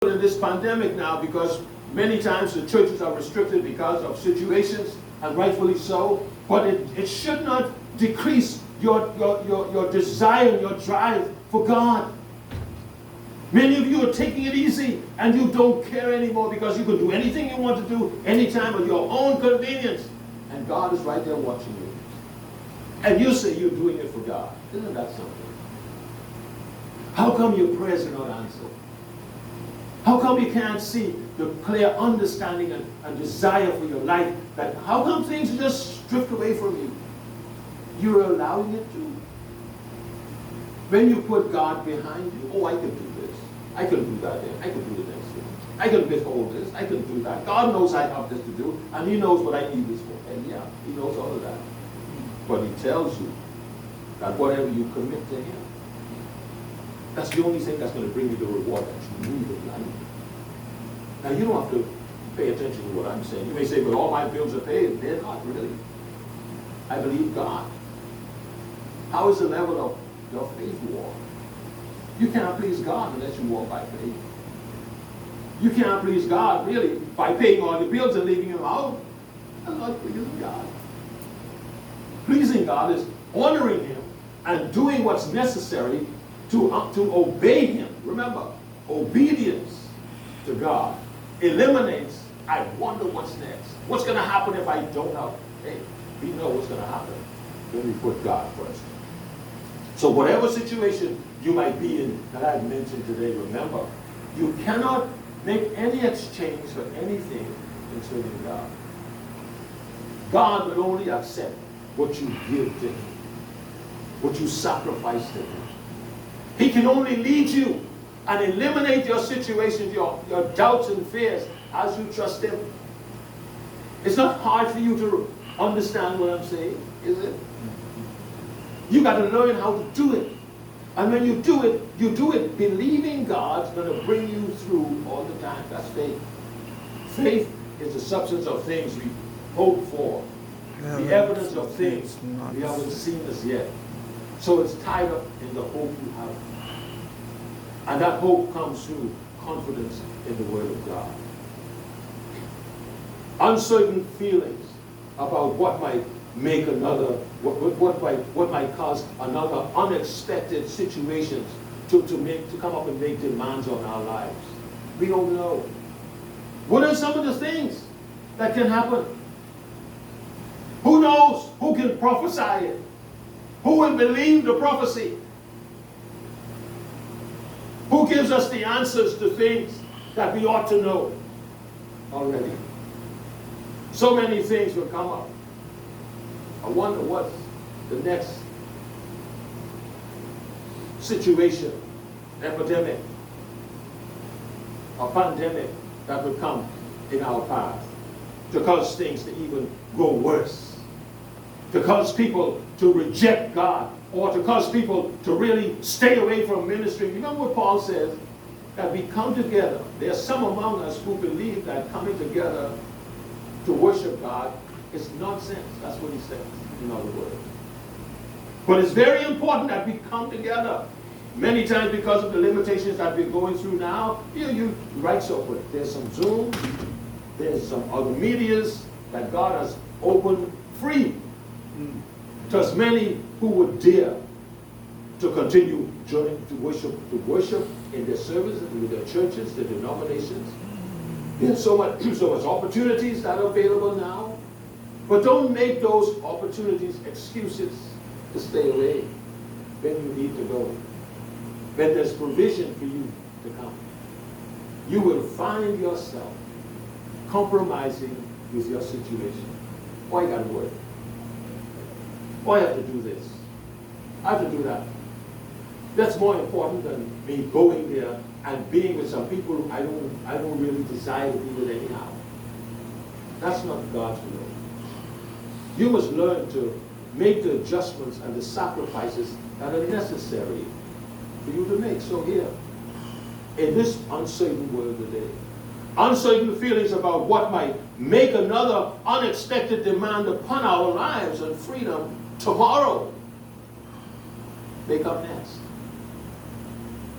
in this pandemic now, because many times the churches are restricted because of situations, and rightfully so, but it should not decrease your desire, your drive for God. Many of you are taking it easy and you don't care anymore because you can do anything you want to do anytime at your own convenience. And God is right there watching you. And you say you're doing it for God. Isn't that something? How come your prayers are not answered? How come you can't see the clear understanding and desire for your life? That how come things just drift away from you? You're allowing it to. When you put God behind you, oh, I can do this. I can do that then. I can do the next thing. I can withhold this. I can do that. God knows I have this to do, and He knows what I need this for. And yeah, He knows all of that. But He tells you that whatever you commit to Him, that's the only thing that's going to bring you the reward that you need in life. Now, you don't have to pay attention to what I'm saying. You may say, but all my bills are paid. They're not really. I believe God. How is the level of your faith walk? You cannot please God unless you walk by faith. You cannot please God, really, by paying all the bills and leaving Him out. That's not pleasing God. Pleasing God is honoring Him and doing what's necessary to obey Him. Remember, obedience to God eliminates, I wonder what's next. What's going to happen if I don't have? Hey, we know what's going to happen when we put God first. So whatever situation you might be in that I've mentioned today, remember, you cannot make any exchange for anything in serving God. God will only accept what you give to Him, what you sacrifice to Him. He can only lead you and eliminate your situations, your doubts and fears as you trust Him. It's not hard for you to understand what I'm saying, is it? You got to learn how to do it. And when you do it believing God's going to bring you through all the time. That's faith. Faith is the substance of things we hope for. The evidence of things we haven't seen as yet. So it's tied up in the hope you have. And that hope comes through confidence in the Word of God. Uncertain feelings about what might make another, what might cause another unexpected situations to come up and make demands on our lives. We don't know. What are some of the things that can happen? Who knows? Who can prophesy it? Who will believe the prophecy? Who gives us the answers to things that we ought to know already? So many things will come up. I wonder what's the next situation, epidemic, or pandemic that will come in our path to cause things to even go worse, to cause people to reject God, or to cause people to really stay away from ministry. Remember what Paul says? That we come together. There are some among us who believe that coming together to worship God is nonsense. That's what he says, in other words. But it's very important that we come together. Many times because of the limitations that we're going through now, you right so quick. There's some Zoom, there's some other medias that God has opened free to as many who would dare to continue joining to worship in their services, with their churches, their denominations. There's so much opportunities that are available now. But don't make those opportunities excuses to stay away when you need to go. When there's provision for you to come. You will find yourself compromising with your situation. Oh, I got to work. Oh, I have to do this. I have to do that. That's more important than me going there and being with some people who I don't really desire to be with anyhow. That's not God's will. You must learn to make the adjustments and the sacrifices that are necessary for you to make. So here, in this uncertain world today, uncertain feelings about what might make another unexpected demand upon our lives and freedom tomorrow, they come next.